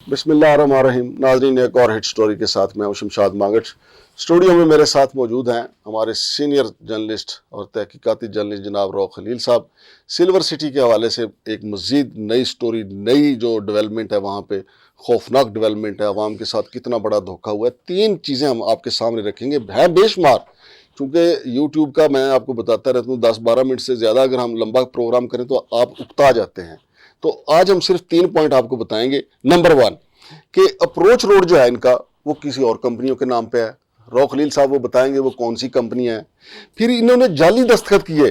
बिस्मिल्लाहिर्रहमानिर्रहीम। नाज़रीन, एक और हिट स्टोरी के साथ मैं हूं शमशाद मांगट। स्टूडियो में मेरे साथ मौजूद हैं हमारे सीनियर जर्नलिस्ट और तहकीकाती जर्नलिस्ट जनाब रऊफ खलील साहब। सिल्वर सिटी के हवाले से एक मज़ीद नई स्टोरी, नई जो डेवलपमेंट है वहाँ पे, खौफनाक डेवलपमेंट है, अवाम के साथ कितना बड़ा धोखा हुआ है। 3 चीज़ें हम आपके सामने रखेंगे, है बेशुमार। चूँकि यूट्यूब का मैं आपको बताता रहता हूँ 10-12 मिनट से ज़्यादा अगर हम लंबा प्रोग्राम करें तो आप उकता जाते हैं। तो आज हम सिर्फ 3 पॉइंट आपको बताएंगे। नंबर 1 कि अप्रोच रोड जो है इनका वो किसी और कंपनियों के नाम पे है। रऊफ खलील साहब वो बताएंगे वो कौन सी कंपनी है। फिर इन्होंने जाली दस्तखत किए,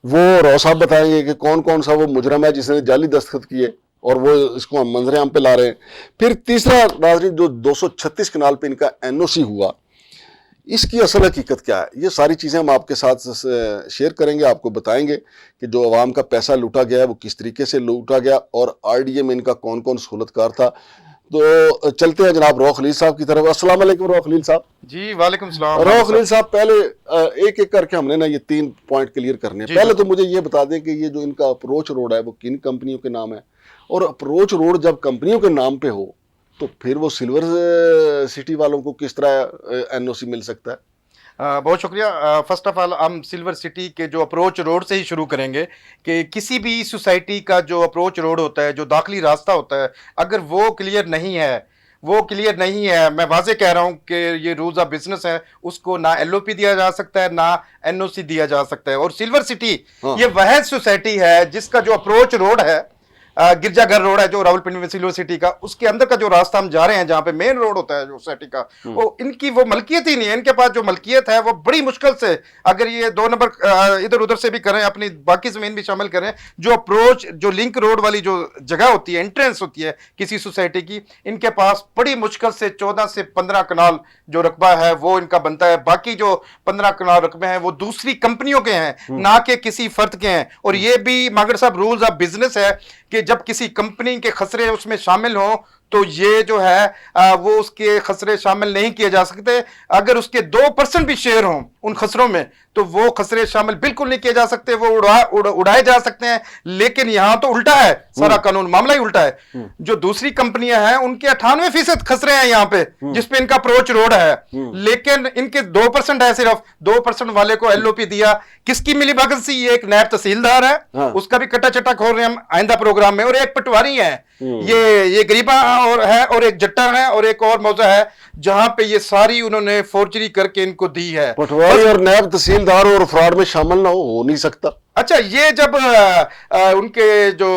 वो रऊफ साहब बताएंगे कि कौन कौन सा वो मुजरम है जिसने जाली दस्तखत किए और वो इसको हम मंजर आम पे ला रहे हैं। फिर तीसरा, नाज़रीन, जो 236 कनाल पे इनका एनओसी हुआ, इसकी असल हकीकत क्या है, ये सारी चीज़ें हम आपके साथ शेयर करेंगे, आपको बताएंगे कि जो अवाम का पैसा लूटा गया है वो किस तरीके से लूटा गया और आरडीए में इनका कौन कौन सहूलतकार था। तो चलते हैं जनाब रऊफ खलील साहब की तरफ। अस्सलाम वालेकुम रऊफ खलील साहब। जी वालेकुम सलाम। रऊफ खलील साहब, पहले एक एक करके हमने ना ये 3 पॉइंट क्लियर करने हैं। पहले तो मुझे ये बता दें कि ये जो इनका अप्रोच रोड है वो किन कंपनियों के नाम है, और अप्रोच रोड जब कंपनियों के नाम पे हो तो फिर वो सिल्वर सिटी वालों को किस तरह एनओसी मिल सकता है? बहुत शुक्रिया। फर्स्ट ऑफ ऑल हम सिल्वर सिटी के जो अप्रोच रोड से ही शुरू करेंगे कि किसी भी सोसाइटी का जो अप्रोच रोड होता है, जो दाखिली रास्ता होता है, अगर वो क्लियर नहीं है, मैं वाजे कह रहा हूँ कि ये रूल्स ऑफ बिजनेस है, उसको ना एलओपी दिया जा सकता है ना एनओसी दिया जा सकता है। और सिल्वर सिटी ये वह सोसाइटी है जिसका जो अप्रोच रोड है, गिरजाघर रोड है जो रावलपिंडी में सिल्वर सिटी का, उसके अंदर का जो रास्ता हम जा रहे हैं जहां पे मेन रोड होता है जो सोसाइटी का, वो इनकी वो मलकियत ही नहीं है। इनके पास जो मलकियत है वो बड़ी मुश्किल से, अगर ये 2 नंबर इधर उधर से भी करें, अपनी बाकी जमीन भी शामिल करें, जो अप्रोच जो लिंक रोड वाली जो जगह होती है, एंट्रेंस होती है किसी सोसाइटी की, इनके पास बड़ी मुश्किल से 14 से 15 कनाल जो रकबा है वो इनका बनता है। बाकी जो 15 कनाल रकबे हैं वो दूसरी कंपनियों के हैं, ना कि किसी फर्द के हैं। और ये भी मांगड़ साहब रूल्स ऑफ बिजनेस है कि जब किसी कंपनी के खसरे उसमें शामिल हो तो ये जो है वो उसके खसरे शामिल नहीं किए जा सकते। अगर उसके 2% भी शेयर हों उन खसरों में तो वो खसरे शामिल बिल्कुल नहीं किए जा सकते, वो उड़ाए जा सकते हैं। लेकिन यहां तो उल्टा है, सारा कानून मामला ही उल्टा है। जो दूसरी कंपनियां हैं उनके 98% खसरे हैं यहाँ पे, जिसपे इनका अप्रोच रोड है, लेकिन इनके 2% है। सिर्फ 2% वाले को एलओपी दिया। किसकी मिली भगत सी? ये एक नायब तहसीलदार है, उसका भी कटा चटा खोल रहे हैं हम आइंदा प्रोग्राम में, और एक पटवारी है, ये गरीबा और है, और एक जट्टा है, और एक और मौजा है जहां पे ये सारी उन्होंने फोर्जरी करके इनको दी है। पटवारी और नायब तहसीलदार और फ्रॉड में शामिल ना हो नहीं सकता। अच्छा, ये जब उनके जो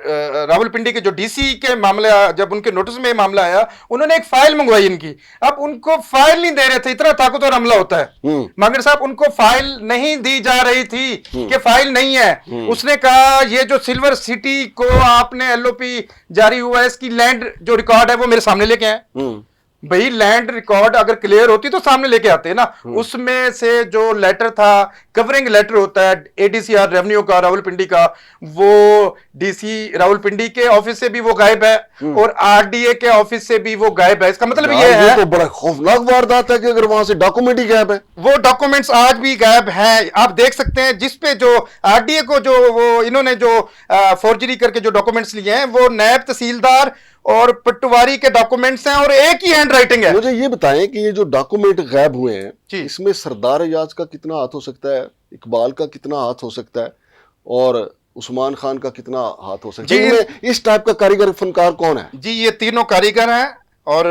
रावलपिंडी के जो डीसी के मामला, जब उनके नोटिस में मामला आया, उन्होंने एक फाइल मंगवाई इनकी। अब उनको फाइल नहीं दे रहे थे, इतना ताकतवर हमला होता है मगर साहब, उनको फाइल नहीं दी जा रही थी कि फाइल नहीं है। उसने कहा ये जो सिल्वर सिटी को आपने एलओपी जारी हुआ है, इसकी लैंड जो रिकॉर्ड है वो मेरे सामने लेके आए। भाई लैंड रिकॉर्ड अगर क्लियर होती तो सामने लेके आते ना। उसमें से जो लेटर था, कवरिंग लेटर होता है एडीसीआर रेवेन्यू का रावलपिंडी का, वो डीसी रावलपिंडी के ऑफिस से भी वो गायब है और आरडीए के ऑफिस से भी वो गायब है। इसका मतलब ये है तो बड़ा खौफनाक वारदात है कि अगर वहां से डॉक्यूमेंट ही गायब है। वो डॉक्यूमेंट्स आज भी गायब हैं, आप देख सकते हैं। जिसपे जो आरडीए को जो वो इन्होंने जो फोर्जरी करके जो डॉक्यूमेंट्स लिए हैं वो नायब तहसीलदार और पटवारी के डॉक्यूमेंट्स हैं और एक ही हैंड राइटिंग है। मुझे ये बताएं कि ये जो डॉक्यूमेंट गायब हुए हैं, इसमें सरदार एजाज का कितना हाथ हो सकता है, इकबाल का कितना हाथ हो सकता है, और उस्मान खान का कितना हाथ हो सकता है? इस टाइप का कारीगर फनकार कौन है? जी, ये तीनों कारीगर हैं और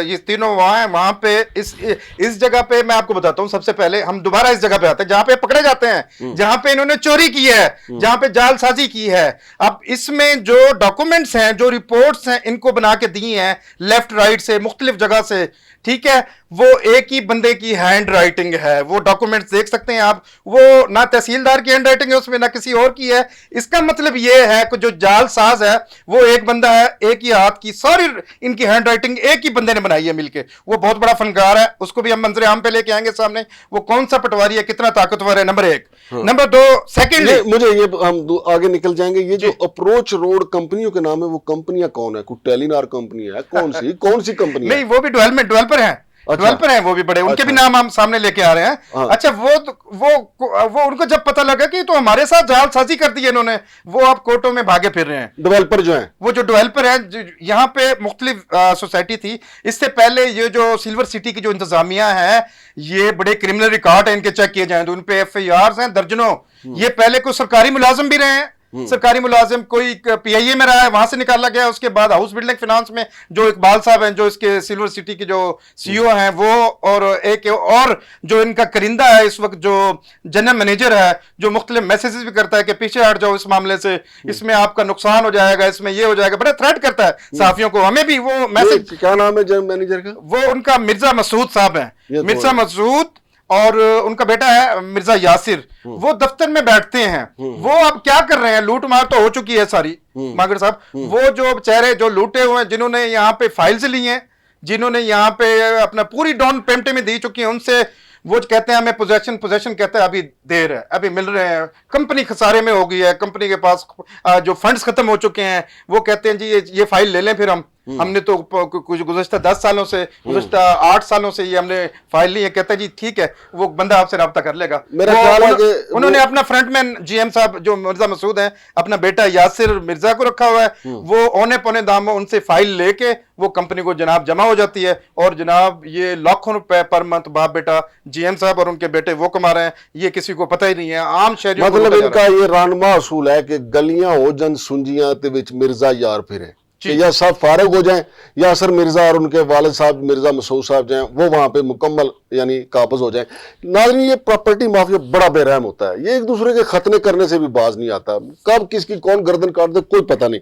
ये तीनों वहां हैं। वहां पे इस जगह पे मैं आपको बताता हूं। सबसे पहले हम दोबारा इस जगह पे आते हैं जहां पे पकड़े जाते हैं, जहां पे इन्होंने चोरी की है, जहां पे जालसाजी की है। अब इसमें जो डॉक्यूमेंट्स हैं, जो रिपोर्ट्स हैं, इनको बना के दी हैं लेफ्ट राइट से, मुख्तलिफ जगह से, ठीक है, वो एक ही बंदे की हैंड राइटिंग है। वो डॉक्यूमेंट्स देख सकते हैं आप, वो ना तहसीलदार की हैंड राइटिंग है उसमें, ना किसी और की है। इसका मतलब ये है कि जो जालसाज है वो एक बंदा है, एक ही हाथ की सारी इनकी हैंड राइटिंग एक ही बंदे ने बनाई है मिलके। वो बहुत बड़ा फनकार है, उसको भी हम मंजर आम पे लेके आएंगे सामने। वो कौन सा पटवारी है, कितना ताकतवर है, नंबर 1। नंबर 2, सेकंड, मुझे ये हम आगे निकल जाएंगे। ये जो अप्रोच रोड कंपनियों के नाम है, वो कंपनियां कौन है? कोई टेलीनार कंपनी है? कौन सी कंपनी? नहीं, वो भी डेवलपर है। अच्छा। डेवलपर हैं वो भी बड़े, उनके भी नाम हम सामने लेके आ रहे हैं। हाँ। अच्छा, वो उनको जब पता लगा कि तो हमारे साथ जालसाजी कर दी है इन्होंने, वो अब कोर्टों में भागे फिर रहे हैं। डेवलपर जो हैं, वो जो डेवलपर हैं, यहाँ पे मुख्तलिफ सोसाइटी थी। इससे पहले ये जो सिल्वर सिटी की जो इंतजामिया है, ये बड़े क्रिमिनल रिकॉर्ड है इनके, चेक किए जाए तो उन पे FIRs हैं दर्जनों। ये पहले कोई सरकारी मुलाजिम भी रहे हैं, सरकारी मुलाजिम कोई PIA में रहा है, वहां से निकाला गया। उसके बाद हाउस बिल्डिंग फाइनेंस में जो इकबाल साहब हैं, जो इसके सिल्वर सिटी के जो CEO हैं वो, और एक और जो इनका करिंदा है इस वक्त, जो जनरल मैनेजर है, जो मुख्तलिफ मैसेजेस भी करता है कि पीछे हट जाओ इस मामले से, इसमें आपका नुकसान हो जाएगा, इसमें ये हो जाएगा, बड़ा थ्रेट करता है सहाफियों को। हमें भी वो मैसेज, क्या नाम है जनरल मैनेजर का? वो उनका मिर्जा मसूद साहब ये हैं, तो मिर्जा मसूद, और उनका बेटा है मिर्जा यासिर। वो दफ्तर में बैठते हैं। वो अब क्या कर रहे हैं, लूट मार तो हो चुकी है सारी, मागर साहब। वो जो बेचारे जो लूटे हुए हैं, जिन्होंने यहाँ पे फाइल्स ली हैं, जिन्होंने यहाँ पे अपना पूरी डाउन पेमेंट में दी चुकी है, उनसे वो कहते हैं हमें पोजेशन कहते हैं अभी देर है, अभी मिल रहे हैं। कंपनी खसारे में हो गई है, कंपनी के पास जो फंड्स खत्म हो चुके हैं, वो कहते हैं जी ये फाइल ले लें। फिर हमने तो कुछ गुज़श्ता 10 सालों से, गुज़श्ता 8 सालों से ये हमने फाइल ली है। कहता है जी ठीक है, वो बंदा आपसे रब्ता कर लेगा। मेरा ख्याल है कि उन्होंने अपना फ्रंटमैन GM साहब जो मिर्जा मसूद हैं, अपना बेटा यासिर मिर्जा को रखा हुआ है। वो औने पौने दामों उनसे फाइल लेके वो कंपनी को जनाब जमा हो जाती है, और जनाब ये लाखों रुपए पर मंथ बाप बेटा GM साहब और उनके बेटे वो कमा रहे हैं। ये किसी को पता ही नहीं है, आम शहरियों को। मतलब इनका ये रानमा असूल है कि गलियां हो जन सुंजियां ते विच मिर्जा यार फिरे, कि या सब फारिग हो जाएं, या सर मिर्जा और उनके वालिद साहब मिर्जा मसूद साहब जो हैं वो वहां पे मुकम्मल यानी काबज हो जाएं। नाज़रीन, ये प्रॉपर्टी माफिया बड़ा बेरहम होता है, ये एक दूसरे के खतने करने से भी बाज नहीं आता। कब किसकी कौन गर्दन काट दे कोई पता नहीं।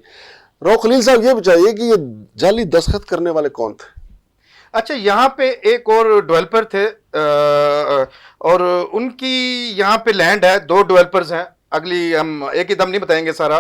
रऊफ खलील साहब, ये बताइए कि ये जाली दस्तखत करने वाले कौन थे? अच्छा, यहाँ पे एक और डेवलपर थे, और उनकी यहाँ पे लैंड है, 2 डेवलपर्स हैं। अगली हम एक ही दम नहीं बताएंगे सारा,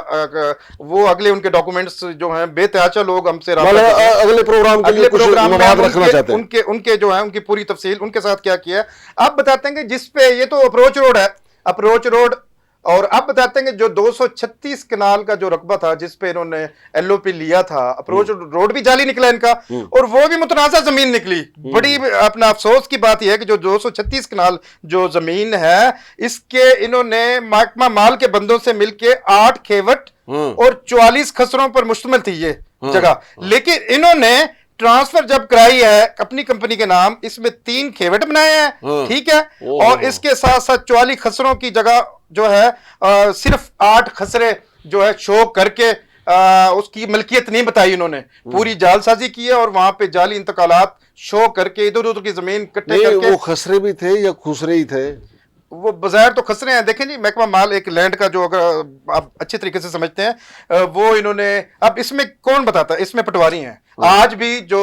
वो अगले उनके डॉक्यूमेंट्स जो हैं, बेतहाशा लोग हमसे अगले प्रोग्राम के लिए कुछ मवाद रखना चाहते हैं। उनके जो है उनकी पूरी तफसील उनके साथ क्या किया आप बताते हैं कि जिस पे ये तो अप्रोच रोड है, अप्रोच रोड। और अब बताते हैं कि जो 236 कनाल का जो रकबा था जिस पे इन्होंने LOP लिया था, अप्रोच रोड भी जाली निकला इनका, और वो भी मुतनाज़ा जमीन निकली। बड़ी अपना अफसोस की बात यह है कि जो 236 कनाल जो जमीन है, इसके इन्होंने महकमा माल के बंदों से मिलके 8 खेवट और 44 खसरों पर मुश्तमिल थी ये जगह। लेकिन इन्होंने ट्रांसफर जब कराई है अपनी कंपनी के नाम, इसमें 3 खेवट बनाए हैं, ठीक है, और इसके साथ साथ 44 खसरों की जगह जो है सिर्फ 8 खसरे जो है शो करके उसकी मलकियत नहीं बताई इन्होंने, पूरी जालसाजी की है। और वहां पे जाली इंतकालात शो करके इधर उधर की जमीन इकट्ठे करके। वो खसरे भी थे या खुसरे ही थे? वो बाजार तो खसरे हैं। देखें जी, महकमा माल एक लैंड का जो, अगर आप अच्छे तरीके से समझते हैं, वो इन्होंने, अब इसमें कौन बताता है, इसमें पटवारी हैं। आज भी जो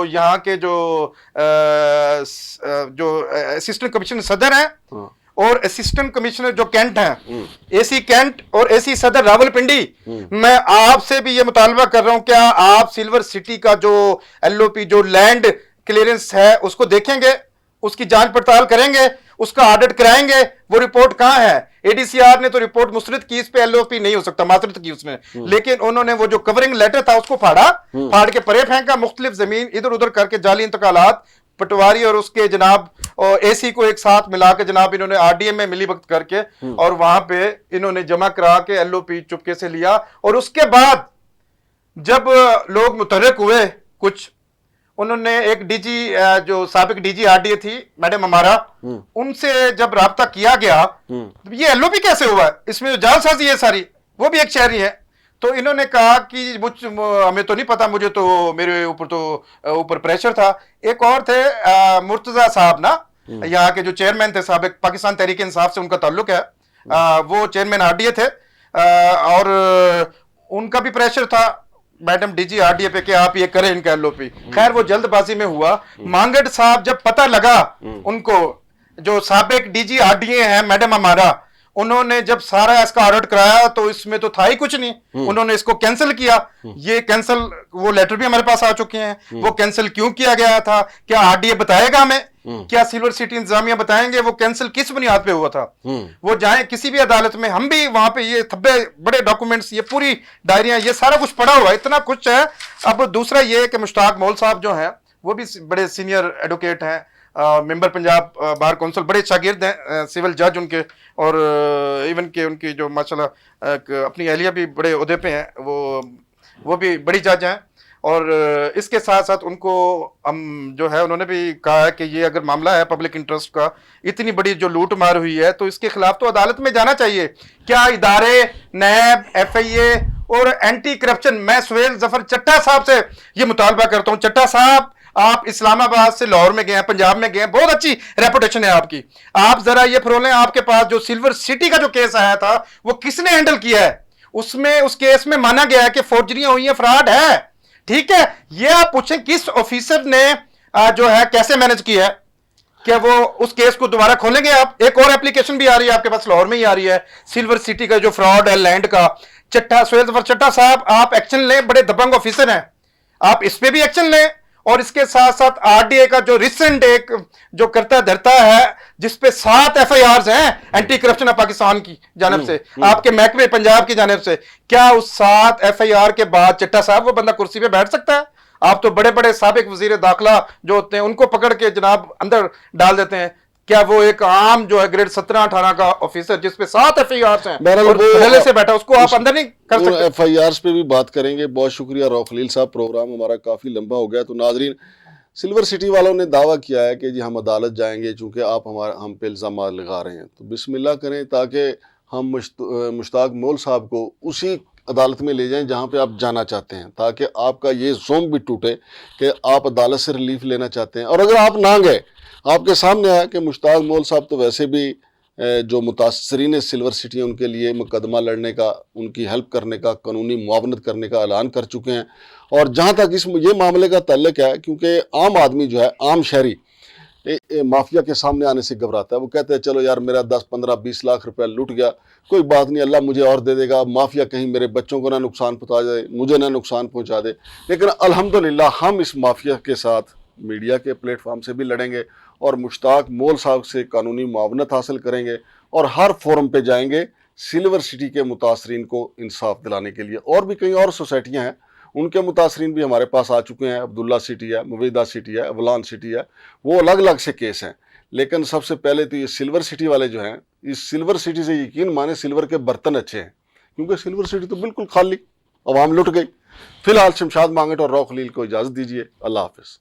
यहाँ के जो असिस्टेंट कमिश्नर सदर हैं और असिस्टेंट कमिश्नर जो कैंट हैं, AC कैंट और AC सदर रावलपिंडी, मैं आपसे भी ये मुतालबा कर रहा हूं, क्या आप सिल्वर सिटी का जो LOP जो लैंड क्लियरेंस है उसको देखेंगे, उसकी जांच पड़ताल करेंगे, उसका ऑडिट कराएंगे? वो रिपोर्ट कहां है? ADCR ने तो रिपोर्ट मुस्तरद की, इस पे LOP नहीं हो सकता, मातरत की उसने। लेकिन उन्होंने वो जो कवरिंग लेटर था उसको फाड़ के परे फेंका, मुख्तलिफ जमीन इधर उधर करके जाली इंतकालात, पटवारी और उसके जनाब और AC को एक साथ मिला के जनाब इन्होंने RDM में मिली वक्त करके, और वहां पे इन्होंने जमा करा के LOP चुपके से लिया। और उसके बाद जब लोग मुतहर्रिक हुए कुछ, उन्होंने एक DG जो साबिक DG RDA थी मैडम हमारा, उनसे जब राब्ता किया गया, ये LOP कैसे हुआ है, इसमें जो जालसाजी है सारी, वो भी एक शहरी है। तो इन्होंने कहा कि हमें तो नहीं पता, मुझे तो मेरे ऊपर तो ऊपर प्रेशर था। एक और थे मुर्तजा साहब ना, यहाँ के जो चेयरमैन थे साबिक, पाकिस्तान तहरीक इंसाफ से उनका ताल्लुक है, वो चेयरमैन RDA थे, और उनका भी प्रेशर था मैडम DG RDA पे कि आप ये करें इनका LOP। खैर वो जल्दबाजी में हुआ। मांगड़ साहब जब पता लगा उनको, जो साबिक DG RDA हैं मैडम हमारा, उन्होंने जब सारा इसका ऑडिट कराया तो इसमें तो था ही कुछ नहीं, उन्होंने इसको कैंसिल किया। ये कैंसिल, वो लेटर भी हमारे पास आ चुके हैं, वो कैंसिल क्यों किया गया था, क्या RDA बताएगा हमें, क्या सिल्वर सिटी इंतजामिया बताएंगे वो कैंसिल किस बुनियाद पे हुआ था? वो जाए किसी भी अदालत में, हम भी वहां पे ये थब्बे बड़े डॉक्यूमेंट्स, ये पूरी डायरियां, ये सारा कुछ पड़ा हुआ है, इतना कुछ है। अब दूसरा ये कि मुश्ताक मौल साहब जो है वो भी बड़े सीनियर एडवोकेट हैं, मेंबर पंजाब बार काउंसिल, बड़े शागिर्द हैं, सिविल जज उनके, और इवन के उनकी जो माशाल्लाह अपनी अहलिया भी बड़े ओहदे पे हैं, वो भी बड़ी जज हैं। और इसके साथ साथ उनको हम जो है उन्होंने भी कहा है कि ये अगर मामला है पब्लिक इंटरेस्ट का, इतनी बड़ी जो लूट मार हुई है तो इसके खिलाफ तो अदालत में जाना चाहिए। क्या इदारे, नैब, FIA और एंटी करप्शन, मैं सुहेल जफर चट्टा साहब से ये मुतालबा करता हूँ, चट्टा साहब आप इस्लामाबाद से लाहौर में गए हैं, पंजाब में गए हैं, बहुत अच्छी रेपुटेशन है आपकी, आप जरा ये फरोलें, आपके पास जो सिल्वर सिटी का जो केस आया था वो किसने हैंडल किया है? उसमें उस केस में माना गया है कि फोर्जरियां हुई हैं, फ्रॉड है, ठीक है। ये आप पूछें किस ऑफिसर ने जो है कैसे मैनेज किया है, क्या वो उस केस को दोबारा खोलेंगे आप? एक और एप्लीकेशन भी आ रही है आपके पास, लाहौर में ही आ रही है, सिल्वर सिटी का जो फ्रॉड है लैंड का। चट्टा, सुहेल जफर चट्टा साहब आप एक्शन लें, बड़े दबंग ऑफिसर हैं, आप इस पे भी एक्शन लें। और इसके साथ साथ RDA का जो रिसेंट एक जो करता धरता है जिसपे 7 FIRs हैं एंटी करप्शन ऑफ पाकिस्तान की जानब से, आपके महकमे पंजाब की जानब से, क्या उस 7 FIR के बाद चट्टा साहब वो बंदा कुर्सी पे बैठ सकता है? आप तो बड़े बड़े साबिक वजीर दाखिला जो होते हैं उनको पकड़ के जनाब अंदर डाल देते हैं, क्या वो एक आम जो है ग्रेड 17-18 का ऑफिसर जिसपे 7 FIRs हैं और धड़ल्ले से बैठा, उसको आप अंदर नहीं कर सकते? FIRs पे भी बात करेंगे। बहुत शुक्रिया रऊफ खलील साहब, प्रोग्राम हमारा काफ़ी लंबा हो गया। तो नाजरीन, सिल्वर सिटी वालों ने दावा किया है कि जी हम अदालत जाएंगे चूँकि आप हम पे इल्ज़ाम लगा रहे हैं, तो बिस्मिल्लाह करें ताकि हम मुश्ताक मोल साहब को उसी अदालत में ले जाएं जहां पे आप जाना चाहते हैं, ताकि आपका ये ज़ोम भी टूटे कि आप अदालत से रिलीफ लेना चाहते हैं। और अगर आप ना गए, आपके सामने आया कि मुश्ताक मोल साहब तो वैसे भी जो मुतासरीन सिल्वर सिटी हैं उनके लिए मुकदमा लड़ने का, उनकी हेल्प करने का, कानूनी मुआवनत करने का ऐलान कर चुके हैं। और जहाँ तक ये मामले का ताल्लुक है, क्योंकि आम आदमी जो है, आम शहरी माफिया के सामने आने से घबराता है। वो कहते हैं चलो यार मेरा 10-15-20 लाख रुपया लूट गया, कोई बात नहीं, अल्लाह मुझे और दे देगा, माफिया कहीं मेरे बच्चों को ना नुकसान पहुंचा दे, मुझे ना नुकसान पहुंचा दे। लेकिन अल्हम्दुलिल्लाह हम इस माफिया के साथ मीडिया के प्लेटफॉर्म से भी लड़ेंगे और मुश्ताक मोल साहब से कानूनी मुआवनत हासिल करेंगे और हर फोरम पे जाएंगे सिल्वर सिटी के मुतासरीन को इंसाफ दिलाने के लिए। और भी कई और सोसाइटियाँ हैं, उनके मुतासरीन भी हमारे पास आ चुके हैं, अब्दुल्ला सिटी है, मुवेदा सिटी है, अवलान सिटी है, वो अलग अलग से केस हैं। लेकिन सबसे पहले तो ये सिल्वर सिटी वाले जो हैं, इस सिल्वर सिटी से यकीन माने सिल्वर के बर्तन अच्छे हैं, क्योंकि सिल्वर सिटी तो बिल्कुल खाली, अवाम लुट गई। फिलहाल शमशाद मांगट और रऊफ खलील को इजाज़त दीजिए। अल्लाह हाफिज़।